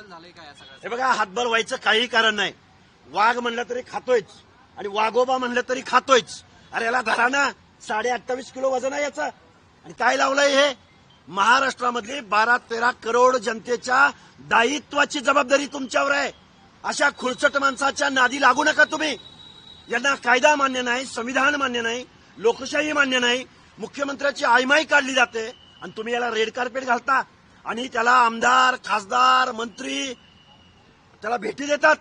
झालंय का या सगळ्या? हे बघा, हातभर व्हायचं काही कारण नाही. वाघ म्हणलं तरी खातोयच आणि वाघोबा म्हणलं तरी खातोयच. अरे याला धरा ना, 28.5 किलो वजन आहे याचं. आणि काय लावलंय हे? महाराष्ट्रामधली 12-13 करोड जनतेच्या दायित्वाची जबाबदारी तुमच्यावर आहे. अशा खुळचट माणसाच्या नादी लागू नका तुम्ही. यांना कायदा मान्य नाही, संविधान मान्य नाही, लोकशाही मान्य नाही, मुख्यमंत्र्याची आयमाई काढली जाते आणि तुम्ही याला रेड कार्पेट घालता आणि त्याला आमदार, खासदार, मंत्री त्याला भेटी देतात.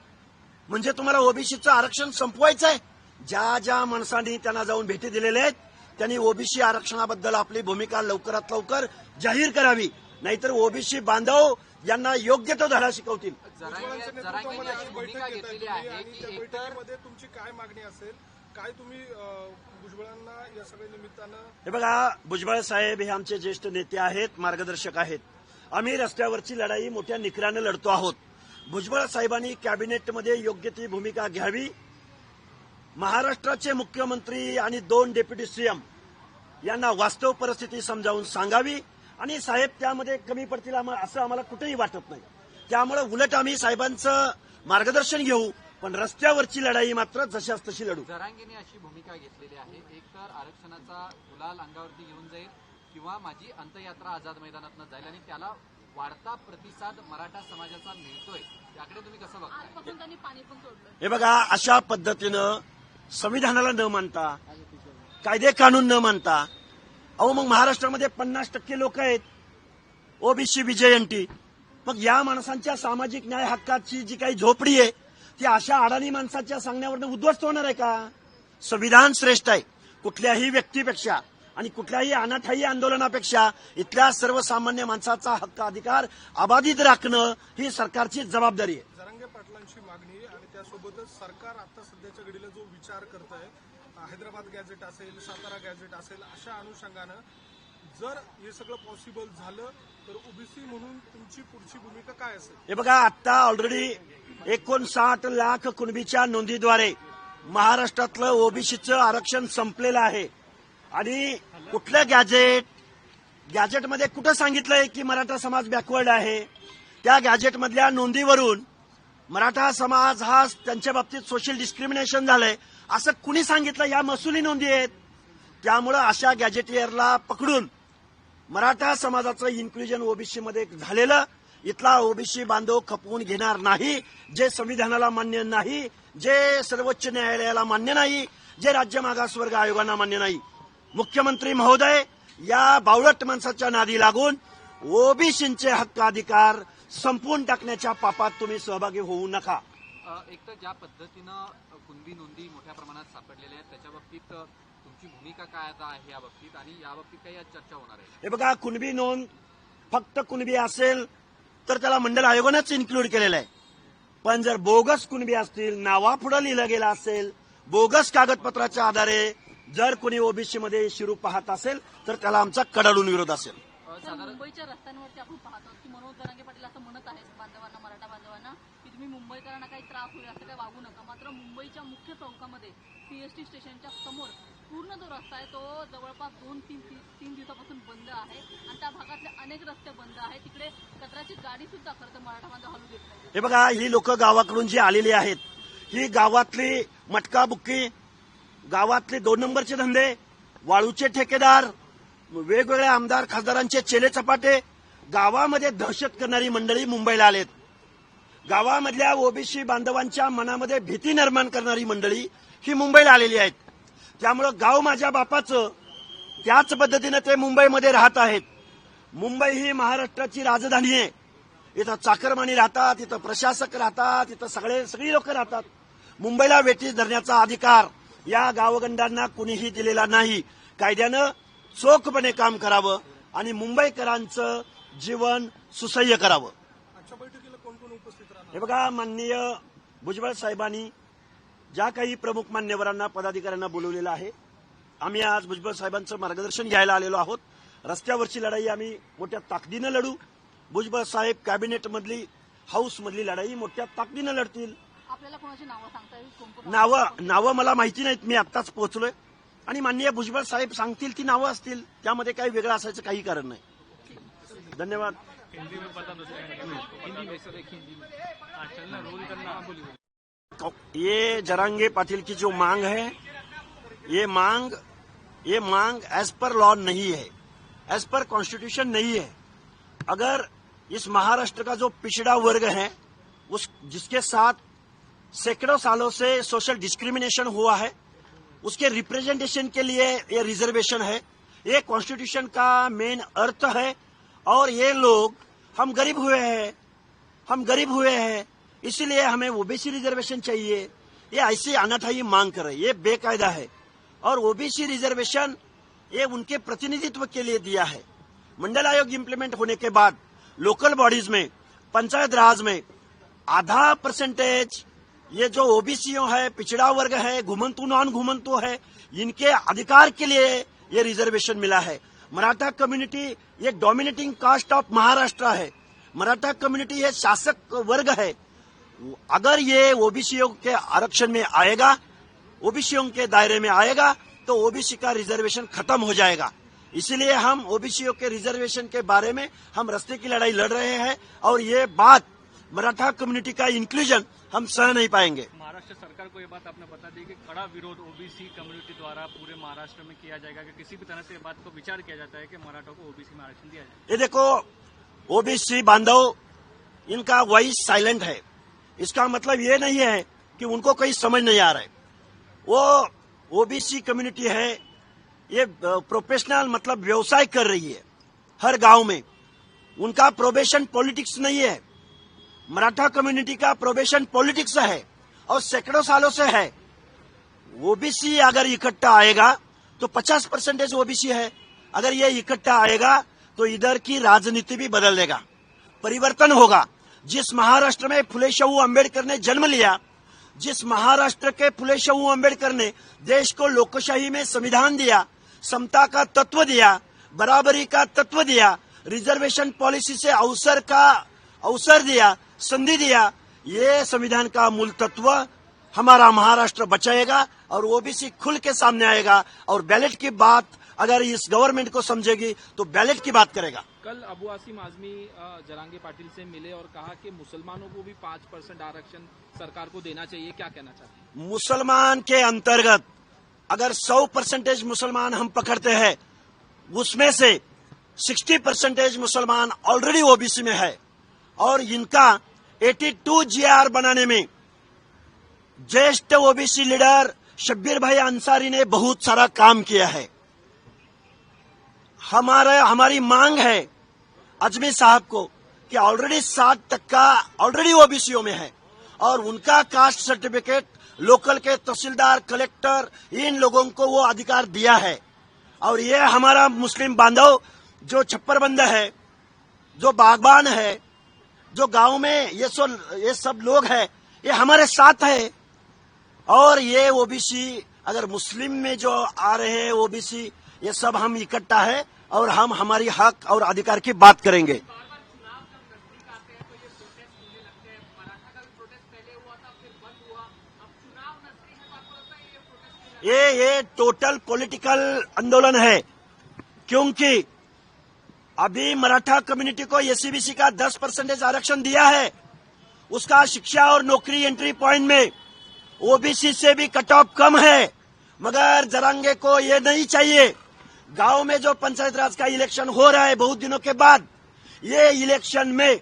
म्हणजे तुम्हाला ओबीसीचं आरक्षण संपवायचं आहे. ज्या ज्या माणसांनी त्यांना जाऊन भेटी दिलेल्या आहेत त्यांनी ओबीसी आरक्षणाबद्दल आपली भूमिका लवकरात लवकर जाहीर करावी, नाहीतर ओबीसी बांधव यांना योग्य तो धडा शिकवतील. जरांगेंनी अशी भूमिका घेतलेली आहे की एकतर तुमची काय मागणी असेल, काय तुम्ही भुजबळांना या सगळ्या निमित्तानं? हे बघा, भुजबळ साहेब हे आमचे ज्येष्ठ नेते आहेत, मार्गदर्शक आहेत. आम्ही रस्त्यावरची लढाई मोठ्या निकराने लढतो आहोत. भुजबळ साहेबांनी कॅबिनेटमध्ये योग्य ती भूमिका घ्यावी. महाराष्ट्राचे मुख्यमंत्री आणि 2 डेप्युटी सीएम यांना वास्तव परिस्थिती समजावून सांगावी आणि साहेब त्यामध्ये कमी पडतील असं आम्हाला कुठेही वाटत नाही. त्यामुळे उलट आम्ही साहेबांचं मार्गदर्शन घेऊ, पण रस्त्यावरची लढाई मात्र जशाच तशी लढू. जरांगेंनी अशी भूमिका घेतलेली आहे, एकतर आरक्षणाचा गुलाल अंगावरती घेऊन जाईल किंवा माझी अंत्ययात्रा आझाद मैदानातनं जाईल आणि त्याला वाढता प्रतिसाद मराठा समाजाचा मिळतोय. त्याकडे तुम्ही कसं बघताय? हे बघा, अशा पद्धतीनं संविधानाला न मानता, कायदे कानून न मानता, अहो मग महाराष्ट्रामध्ये 50% लोक आहेत ओबीसी बीजेएनटी. मग या माणसांच्या सामाजिक न्याय हक्काची जी काही झोपडी आहे ती अशा अडाणी माणसाच्या सांगण्यावरनं उद्ध्वस्त होणार आहे का? संविधान श्रेष्ठ आहे. कुठल्याही व्यक्तीपेक्षा आणि कुठल्याही अनाठायी आंदोलनापेक्षा इथल्या सर्वसामान्य माणसाचा हक्क अधिकार अबाधित राखणं ही सरकारची जबाबदारी आहे. जरांगे पाटलांची मागणी आणि त्यासोबतच सरकार आता सध्याच्या घडीला जो विचार करत आहे, हैदराबाद गॅझेट असेल, सातारा गॅझेट असेल, अशा अनुषंगानं जर हे सगळं पॉसिबल झालं तर ओबीसी म्हणून तुमची पुढची भूमिका काय असेल? हे बघा, आता ऑलरेडी 59 लाख कुणबीच्या नोंदीद्वारे महाराष्ट्रातलं ओबीसीचं आरक्षण संपलेलं आहे. आणि कुठलं गॅजेटमध्ये कुठं सांगितलंय की मराठा समाज बॅकवर्ड आहे? त्या गॅजेटमधल्या नोंदीवरून मराठा समाज हा त्यांच्या बाबतीत सोशल डिस्क्रिमिनेशन झालंय असं कुणी सांगितलं? या महसुली नोंदी आहेत. त्यामुळं अशा गॅजेटियरला पकडून मराठा समाजाचं इन्क्ल्युजन ओबीसीमध्ये झालेलं इथला ओबीसी बांधव खपवून घेणार नाही. जे संविधानाला मान्य नाही, जे सर्वोच्च न्यायालयाला मान्य नाही, जे राज्य मागासवर्ग आयोगांना मान्य नाही. मुख्यमंत्री महोदय, या बावळट माणसाच्या नादी लागून ओबीसींचे हक्क अधिकार संपवून टाकण्याच्या पापात तुम्ही सहभागी होऊ नका. एक तर ज्या पद्धतीनं कुणबी नोंदी मोठ्या प्रमाणात सापडलेल्या आहेत त्याच्या बाबतीत तुमची भूमिका काय आता आहे या बाबतीत, आणि या बाबतीत काही आज चर्चा होणार आहे? हे बघा, कुणबी नोंद फक्त कुणबी असेल तर त्याला मंडल आयोगानंच इन्क्लूड केलेलं आहे. पण जर बोगस कुणबी असतील, नावापुढं लिहिलं गेलं असेल, बोगस कागदपत्राच्या आधारे जर कुणी ओबीसी मध्ये शिरू पाहत असेल तर त्याला आमचा कडाडून विरोध असेल. मुंबईच्या रस्त्यांवरती आपण पाहतो की मनोज जरांगे पाटील असं म्हणत आहेत बांधवांना, मराठा बांधवांना, की तुम्ही मुंबईकरांना काही त्रास होईल असं काही वागू नका. मात्र मुंबईच्या मुख्य चौकामध्ये सीएसटी स्टेशनच्या समोर पूर्ण जो रस्ता आहे तो जवळपास 2-3 दिवसापासून बंद आहे आणि त्या भागातले अनेक रस्ते बंद आहेत. तिकडे कचऱ्याची गाडी सुद्धा खरं तर मराठा बांधव हलू देत नाही. हे बघा, ही लोक गावाकडून जी आलेली आहेत, ही गावातली मटका बुक्की, गावातले 2 नंबरचे धंदे, वाळूचे ठेकेदार, वेगवेगळ्या आमदार खासदारांचे चेले चपाटे, गावामध्ये दहशत करणारी मंडळी मुंबईला आलेत. गावामधल्या ओबीसी बांधवांच्या मनामध्ये भीती निर्माण करणारी मंडळी ही मुंबईला आलेली आहेत. त्यामुळं गाव माझ्या बापाचं, त्याच पद्धतीनं ते मुंबईमध्ये राहत आहेत. मुंबई ही महाराष्ट्राची राजधानी आहे. इथं चाकरमानी राहतात, इथं प्रशासक राहतात, इथं सगळी लोक राहतात. मुंबईला वेठीस धरण्याचा अधिकार या गावगंडांना कुणीही दिलेला नाही. कायद्यानं चोखपणे काम करावं आणि मुंबईकरांचं जीवन सुसह्य करावं. आजच्या बैठकीला कोण कोण उपस्थित राहणार? हे बघा, माननीय भुजबळ साहेबांनी ज्या काही प्रमुख मान्यवरांना, पदाधिकाऱ्यांना बोलवलेलं आहे, आम्ही आज भुजबळ साहेबांचं मार्गदर्शन घ्यायला आलेलो आहोत. रस्त्यावरची लढाई आम्ही मोठ्या ताकदीनं लढू. भुजबळ साहेब कॅबिनेटमधली, हाऊसमधली लढाई मोठ्या ताकदीनं लढतील. आपल्याला कोणाची नावं सांगता येईल? नावं मला माहिती नाहीत. मी आत्ताच पोहोचलोय आणि माननीय भुजबळ साहेब सांगतील ती नावं असतील. त्यामध्ये काही वेगळं असायचं काही कारण नाही. धन्यवाद. हिंदी में पता तो हिंदी में सर हिंदी में चलना रोल करना बोलिए। ये जरांगे पाटिल की जो मांग है, ये मांग एज पर लॉ नहीं है, एज पर कॉन्स्टिट्यूशन नहीं है। अगर इस महाराष्ट्र का जो पिछड़ा वर्ग है, उस जिसके साथ सैकड़ों सालों से सोशल डिस्क्रिमिनेशन हुआ है, उसके रिप्रेजेंटेशन के लिए ये रिजर्वेशन है, ये कॉन्स्टिट्यूशन का मेन अर्थ है। और ये लोग हम गरीब हुए हैं, इसीलिए हमें ओबीसी रिजर्वेशन चाहिए। ये ऐसी अनाठाई मांग कर रहे हैं, ये बेकायदा है। और ओबीसी रिजर्वेशन ये उनके प्रतिनिधित्व के लिए दिया है। मंडल आयोग इम्प्लीमेंट होने के बाद लोकल बॉडीज में, पंचायत राज में आधा परसेंटेज ये जो ओबीसीओ है, पिछड़ा वर्ग है, घुमंतु नॉन घुमंतु है, इनके अधिकार के लिए ये रिजर्वेशन मिला है। मराठा कम्युनिटी ये डोमिनेटिंग कास्ट ऑफ महाराष्ट्र है। मराठा कम्युनिटी ये शासक वर्ग है। अगर ये ओबीसीओ के आरक्षण में आएगा, ओबीसीओ के दायरे में आएगा, तो ओबीसी का रिजर्वेशन खत्म हो जाएगा। इसलिए हम ओबीसीओ के रिजर्वेशन के बारे में हम रास्ते की लड़ाई लड़ रहे हैं। और ये बात मराठा कम्युनिटी का इंक्लूजन हम सह नहीं पाएंगे। महाराष्ट्र सरकार को ये बात आपने बता दी कि कड़ा विरोध ओबीसी कम्युनिटी द्वारा पूरे महाराष्ट्र में किया जाएगा, कि किसी भी तरह से बात को विचार किया जाता है कि मराठों को ओबीसी में आरक्षण दिया जाए। ये देखो, ओबीसी बांधव इनका वॉइस साइलेंट है। इसका मतलब ये नहीं है कि उनको कहीं समझ नहीं आ रहा है। वो ओबीसी कम्युनिटी है, ये प्रोफेशनल मतलब व्यवसाय कर रही है हर गांव में। उनका प्रोबेशन पॉलिटिक्स नहीं है। मराठा कम्युनिटी का प्रोबेशन पॉलिटिक्स है और सैकड़ों सालों से है। ओबीसी अगर इकट्ठा आएगा तो 50% ओबीसी है। अगर ये इकट्ठा आएगा तो इधर की राजनीति भी बदल देगा, परिवर्तन होगा। जिस महाराष्ट्र में फुले शाहू अम्बेडकर ने जन्म लिया, जिस महाराष्ट्र के फुले शाहू अम्बेडकर ने देश को लोकशाही में संविधान दिया, समता का तत्व दिया, बराबरी का तत्व दिया, रिजर्वेशन पॉलिसी से अवसर दिया, संधि दिया, ये संविधान का मूल तत्व हमारा महाराष्ट्र बचाएगा और ओबीसी खुल के सामने आएगा। और बैलेट की बात अगर इस गवर्नमेंट को समझेगी तो बैलेट की बात करेगा। कल अबू आसिम आजमी जरांगे पाटिल से मिले और कहा कि मुसलमानों को भी 5% आरक्षण सरकार को देना चाहिए, क्या कहना चाहते हैं? मुसलमान के अंतर्गत अगर 100% मुसलमान हम पकड़ते हैं, उसमें से 60% मुसलमान ऑलरेडी ओबीसी में है। और इनका 82 GR बनाने में ज्येष्ठ ओबीसी लीडर शब्बीर भाई अंसारी ने बहुत सारा काम किया है। हमारी मांग है आजमी साहब को कि ऑलरेडी 60% ऑलरेडी ओबीसीओ में है और उनका कास्ट सर्टिफिकेट लोकल के तहसीलदार, कलेक्टर, इन लोगों को वो अधिकार दिया है। और ये हमारा मुस्लिम बांधव जो छप्परबंद है, जो बागबान है, जो गांव में ये सब लोग हैं, ये हमारे साथ है। और ये ओबीसी अगर मुस्लिम में जो आ रहे हैं ओबीसी, ये सब हम इकट्ठा है और हम हमारी हक और अधिकार की बात करेंगे। ये टोटल पॉलिटिकल आंदोलन है, क्योंकि अभी मराठा कम्युनिटी को एससीबीसी का 10% आरक्षण दिया है। उसका शिक्षा और नौकरी एंट्री पॉइंट में ओबीसी से भी कट ऑफ कम है, मगर जरांगे को ये नहीं चाहिए। गांव में जो पंचायत राज का इलेक्शन हो रहा है बहुत दिनों के बाद, ये इलेक्शन में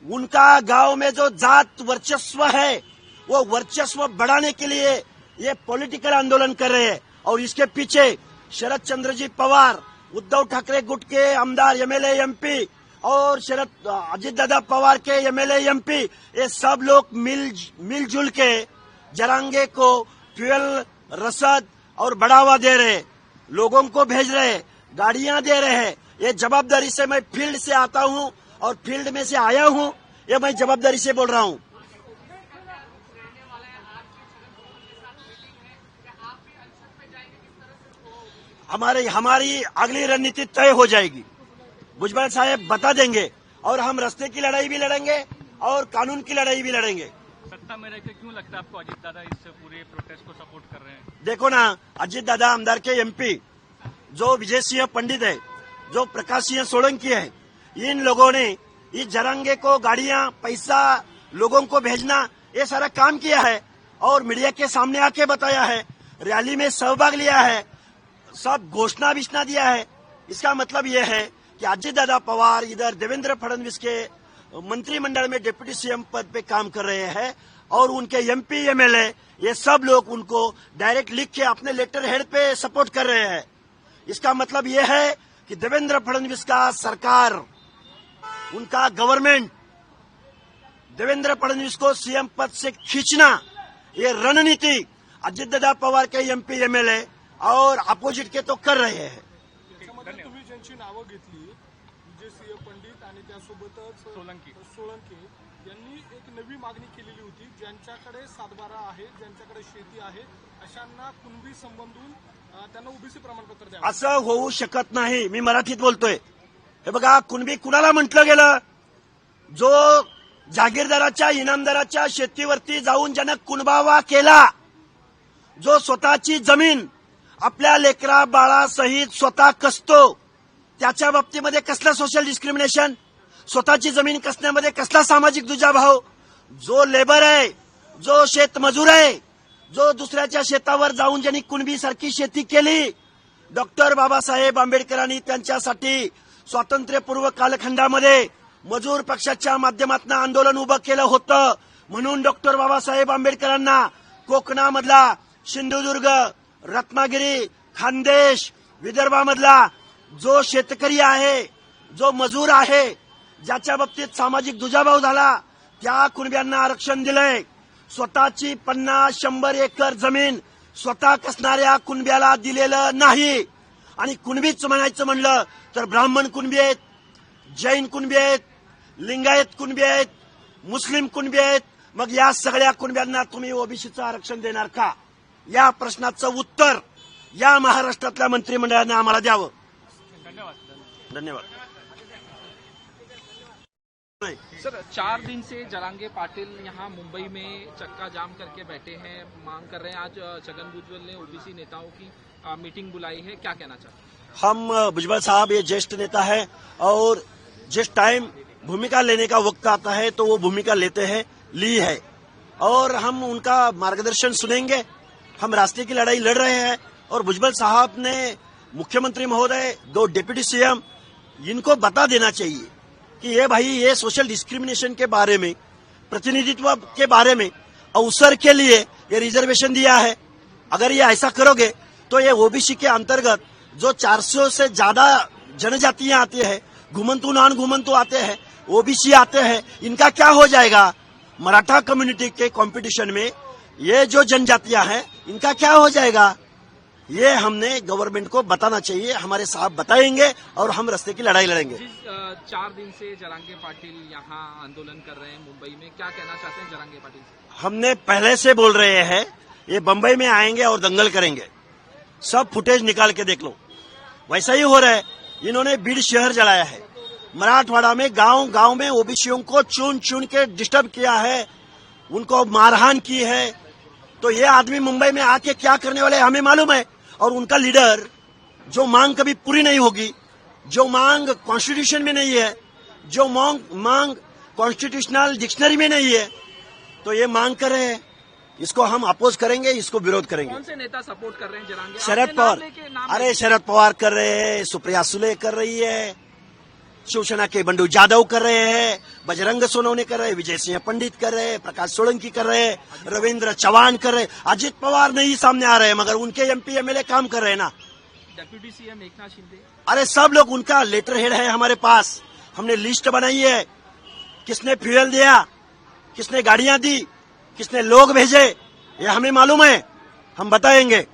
उनका गांव में जो जात वर्चस्व है, वो वर्चस्व बढ़ाने के लिए ये पॉलिटिकल आंदोलन कर रहे हैं। और इसके पीछे शरद चंद्रजी पवार, उद्धव ठाकरे गुट के आमदार, एमएलए, एमपी और अजित दादा पवार के एमएलए, एमपी, ये सब लोग मिलजुल के जरांगे को फ्यूल, रसद और बढ़ावा दे रहे, लोगों को भेज रहे, गाड़ियां दे रहे हैं। ये जवाबदारी से मैं फील्ड से आता हूं और फील्ड में से आया हूं, ये मैं जवाबदारी से बोल रहा हूं। हमारी अगली रणनीति तय हो जाएगी, भुजबल साहब बता देंगे और हम रास्ते की लड़ाई भी लड़ेंगे और कानून की लड़ाई भी लड़ेंगे। सत्ता में रहकर क्यों लगता है आपको अजित दादा इस पूरे प्रोटेस्ट को सपोर्ट कर रहे हैं? देखो ना, अजित दादा आमदार के एमपी जो विजय सिंह पंडित है, जो प्रकाश सिंह सोलंकी है, इन लोगों ने इस जरांगे को गाड़ियां, पैसा, लोगों को भेजना, ये सारा काम किया है और मीडिया के सामने आके बताया है, रैली में सहभाग लिया है, सब घोषणा विषणा दिया है। इसका मतलब यह है कि अजित दादा पवार इधर देवेंद्र फडणवीस के मंत्रिमंडल में डिप्टी सीएम पद पे काम कर रहे हैं और उनके एमपी एमएलए ये सब लोग उनको डायरेक्ट लिख के अपने लेटर हेड पे सपोर्ट कर रहे हैं। इसका मतलब यह है कि देवेंद्र फडणवीस का सरकार, उनका गवर्नमेंट देवेंद्र फडणवीस को सीएम पद से खींचना, ये रणनीति अजित दादा पवार के एमपी एमएलए और अपोजिट के तो कर रहे हैं। त्याच्यामध्ये तुम्ही ज्यांची नावं घेतली, विजयसिंह पंडित आणि त्यासोबतच सोळंके यांनी एक नवी मागणी केलेली होती, ज्यांच्याकडे सातबारा आहे, ज्यांच्याकडे शेती आहे, अशांना कुणबी संबंधून त्यांना ओबीसी प्रमाणपत्र द्यावं। असं होऊ शकत नाही। मी मराठीत बोलतोय। हे बघा, कुणबी कुणाला म्हटलं गेलं? जो जागीरदाराच्या, इनामदाराच्या शेतीवरती जाऊन ज्यानं कुणबावा केला, जो स्वतःची जमीन आपल्या लेकरा बाळासहित स्वतः कसतो, त्याच्या बाबतीमध्ये कसलं सोशल डिस्क्रिमिनेशन? स्वतःची जमीन कसण्यामध्ये कसला सामाजिक दुजाभाव? जो लेबर आहे, जो शेतमजूर आहे, जो दुसऱ्याच्या शेतावर जाऊन ज्यांनी कुणबी सारखी शेती केली, डॉक्टर बाबासाहेब आंबेडकरांनी त्यांच्यासाठी स्वातंत्र्यपूर्व कालखंडामध्ये मजूर पक्षाच्या माध्यमातून आंदोलन उभं केलं होतं। म्हणून डॉक्टर बाबासाहेब आंबेडकरांना कोकणामधला सिंधुदुर्ग, रत्नागिरी, खानदेश, विदर्भामधला जो शेतकरी आहे, जो मजूर आहे, ज्याच्या बाबतीत सामाजिक दुजाभाव झाला, त्या कुणब्यांना आरक्षण दिलंय। स्वतःची 50-100 एकर जमीन स्वतः कसणाऱ्या कुणब्याला दिलेलं नाही। आणि कुणबीच म्हणायचं म्हणलं तर ब्राह्मण कुणबी आहेत, जैन कुणबी आहेत, लिंगायत कुणबी आहेत, मुस्लिम कुणबी आहेत। मग या सगळ्या कुणब्यांना तुम्ही ओबीसीचं आरक्षण देणार का? या प्रश्नाचं उत्तर या महाराष्ट्रातल्या मंत्रिमंडळाने आम्हाला द्यावं। धन्यवाद। सर, 4 दिन से जरांगे पाटिल यहाँ मुंबई में चक्का जाम करके बैठे हैं, मांग कर रहे हैं। आज छगन भुजबल ने ओबीसी नेताओं की मीटिंग बुलाई है, क्या कहना चाहते हैं? हम भुजबल साहब ये ज्येष्ठ नेता है और जिस टाइम भूमिका लेने का वक्त आता है तो वो भूमिका लेते हैं, ली है, और हम उनका मार्गदर्शन सुनेंगे। हम रास्ते की लड़ाई लड़ रहे हैं और भुजबल साहब ने, मुख्यमंत्री महोदय, 2 डिप्टी सीएम, इनको बता देना चाहिए कि ये भाई, ये सोशल डिस्क्रिमिनेशन के बारे में, प्रतिनिधित्व के बारे में, अवसर के लिए ये रिजर्वेशन दिया है। अगर ये ऐसा करोगे तो ये ओबीसी के अंतर्गत जो 400 से ज्यादा जनजातियां आती है, घुमंतु नॉन घुमंतु आते हैं, ओबीसी आते हैं, इनका क्या हो जाएगा? मराठा कम्युनिटी के कंपटीशन में ये जो जनजातियां हैं, इनका क्या हो जाएगा? ये हमने गवर्नमेंट को बताना चाहिए। हमारे साहब बताएंगे और हम रास्ते की लड़ाई लड़ेंगे। 4 दिन से जरांगे पाटिल यहाँ आंदोलन कर रहे हैं मुंबई में, क्या कहना चाहते हैं जरांगे पाटिल से? हमने पहले से बोल रहे हैं, ये बंबई में आएंगे और दंगल करेंगे। सब फुटेज निकाल के देख लो, वैसा ही हो रहा है। इन्होंने बीड़ शहर जलाया है, मराठवाड़ा में गांव गांव में ओबीसीओं को चुन चुन के डिस्टर्ब किया है, उनको मारहान की है। तो ये आदमी मुंबई में आके क्या करने वाले हमें मालूम है। और उनका लीडर, जो मांग कभी पूरी नहीं होगी, जो मांग कॉन्स्टिट्यूशन में नहीं है, जो मांग कॉन्स्टिट्यूशनल डिक्शनरी में नहीं है, तो ये मांग कर रहे हैं, इसको हम अपोज करेंगे, इसको विरोध करेंगे। कौन से नेता सपोर्ट कर रहे हैं जरांगे? शरद पवार। अरे शरद पवार कर रहे हैं, सुप्रिया सुले कर रही है, शिवसेना के बंडू जादव कर रहे हैं, बजरंग सोनवणे कर रहे हैं, विजय सिंह पंडित कर रहे हैं, प्रकाश सोलंकी कर रहे हैं, रविंद्र चौहान कर रहे हैं। अजित पवार नहीं सामने आ रहे हैं, मगर उनके एमपी एमएलए काम कर रहे हैं ना। डिप्टी सीएम एकनाथ शिंदे, अरे सब लोग, उनका लेटर हेड है हमारे पास। हमने लिस्ट बनाई है, किसने फ्यूल दिया, किसने गाड़ियां दी, किसने लोग भेजे, ये हमें मालूम है, हम बताएंगे।